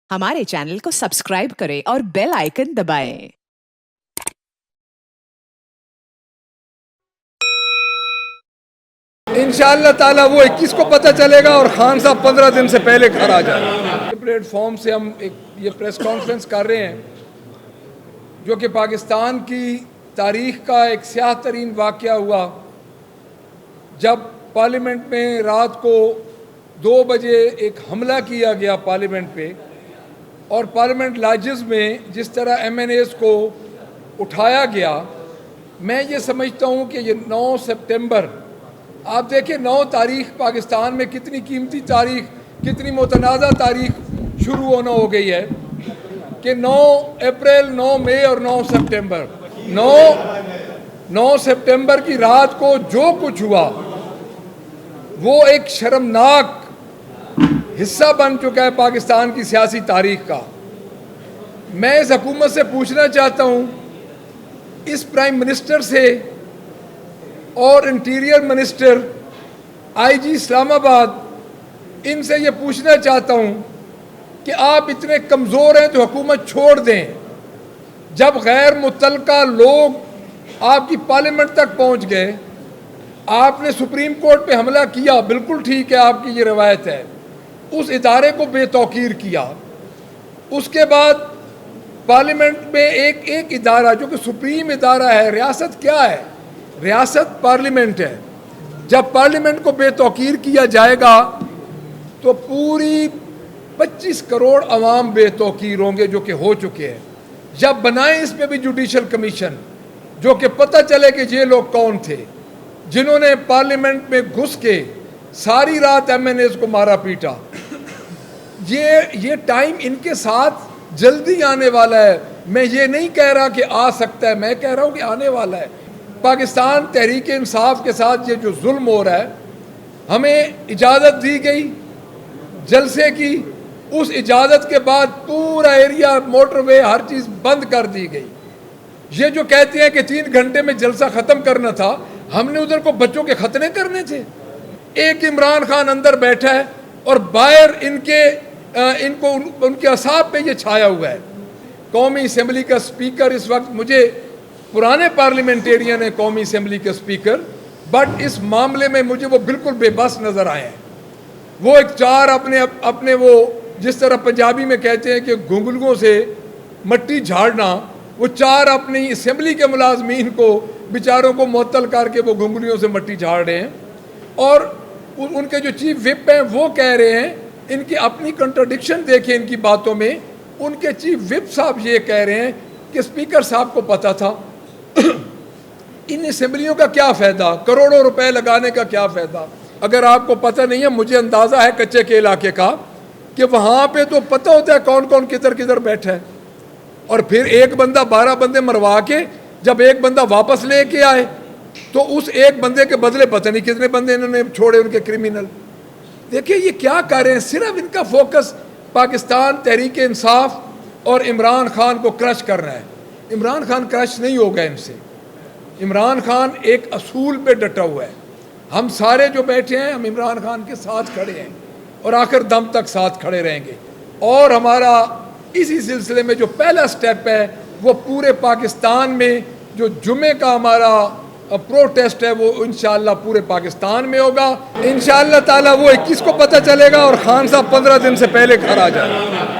हमारे चैनल को सब्सक्राइब करें और बेल आइकन दबाएं। इंशाअल्लाह ताला वो 21 को पता चलेगा और खान साहब 15 दिन से पहले घर आ जाए। प्लेटफॉर्म से हम ये प्रेस कॉन्फ्रेंस कर रहे हैं जो कि पाकिस्तान की तारीख का एक स्याह तरीन वाक़या हुआ जब पार्लियामेंट में रात को 2 बजे एक हमला किया गया पार्लियामेंट पे, और पार्लियामेंट लॉजेस में जिस तरह MNAs को उठाया गया। मैं ये समझता हूँ कि ये 9 सितंबर, आप देखिए 9 तारीख पाकिस्तान में कितनी कीमती तारीख, कितनी मुतनाज़ा तारीख शुरू होना हो गई है कि 9 अप्रैल, 9 मई और 9 सितंबर। 9 सितंबर की रात को जो कुछ हुआ वो एक शर्मनाक हिस्सा बन चुका है पाकिस्तान की सियासी तारीख का। मैं इस हुकूमत से पूछना चाहता हूँ, इस प्राइम मिनिस्टर से और इंटीरियर मिनिस्टर, IG इस्लामाबाद, इनसे ये पूछना चाहता हूँ कि आप इतने कमज़ोर हैं तो हुकूमत छोड़ दें। जब गैर मुतल्लका लोग आपकी पार्लियामेंट तक पहुँच गए, आपने सुप्रीम कोर्ट पे हमला किया, बिल्कुल ठीक है, आपकी ये रवायत है, उस इदारे को बेतौकीर किया। उसके बाद पार्लियामेंट में एक इदारा जो कि सुप्रीम इदारा है, रियासत क्या है? रियासत पार्लियामेंट है। जब पार्लियामेंट को बेतौकीर किया जाएगा तो पूरी 25 करोड़ अवाम बेतौकीर होंगे, जो कि हो चुके हैं। जब बनाएं इस पे भी जुडिशल कमीशन, जो कि पता चले कि ये लोग कौन थे जिन्होंने पार्लियामेंट में घुस के सारी रात MNAs को मारा पीटा। ये टाइम इनके साथ जल्दी आने वाला है। मैं ये नहीं कह रहा कि आ सकता है, मैं कह रहा हूँ कि आने वाला है। पाकिस्तान तहरीक इंसाफ के साथ ये जो जुल्म हो रहा है, हमें इजाज़त दी गई जलसे की, उस इजाज़त के बाद पूरा एरिया, मोटरवे, हर चीज़ बंद कर दी गई। ये जो कहते हैं कि 3 घंटे में जलसा ख़त्म करना था, हमने उधर को बच्चों के खतने करने थे। एक इमरान खान अंदर बैठा है और बाहर इनको उनके असाब पे ये छाया हुआ है। कौमी असम्बली का स्पीकर इस वक्त, मुझे पुराने पार्लियामेंटेरियन है कौमी असम्बली के स्पीकर, बट इस मामले में मुझे वो बिल्कुल बेबस नज़र आए हैं। वो एक चार अपने वो जिस तरह पंजाबी में कहते हैं कि घुंगलुओं से मट्टी झाड़ना, वो 4 अपनी असम्बली के मुलाजमीन को बेचारों को मुअत्तल करके वो घुंगलियों से मट्टी झाड़ रहे हैं। और उनके जो चीफ विप हैं वो कह रहे हैं, इनकी अपनी कंट्राडिक्शन देखें इनकी बातों में। उनके चीफ विप साहब ये कह रहे हैं कि स्पीकर साहब को पता था। इन असम्बलियों का क्या फ़ायदा, करोड़ों रुपए लगाने का क्या फ़ायदा? अगर आपको पता नहीं है, मुझे अंदाज़ा है कच्चे के इलाके का कि वहाँ पे तो पता होता है कौन कौन किधर किधर बैठा है। और फिर एक बंदा 12 बंदे मरवा के जब एक बंदा वापस लेके आए तो उस एक बंदे के बदले पता नहीं कितने बंदे इन्होंने छोड़े, उनके क्रिमिनल। देखिए ये क्या कर रहे हैं। सिर्फ इनका फोकस पाकिस्तान तहरीक इंसाफ और इमरान खान को क्रश कर रहा है। इमरान खान क्रश नहीं होगा इनसे। इमरान खान एक असूल पे डटा हुआ है। हम सारे जो बैठे हैं, हम इमरान खान के साथ खड़े हैं और आखिर दम तक साथ खड़े रहेंगे। और हमारा इसी सिलसिले में जो पहला स्टेप है वो पूरे पाकिस्तान में जो जुमे का हमारा प्रोटेस्ट है वो इंशाअल्लाह पूरे पाकिस्तान में होगा। इंशाअल्लाह ताला वो 21 को पता चलेगा और खान साहब 15 दिन से पहले घर आ जाए।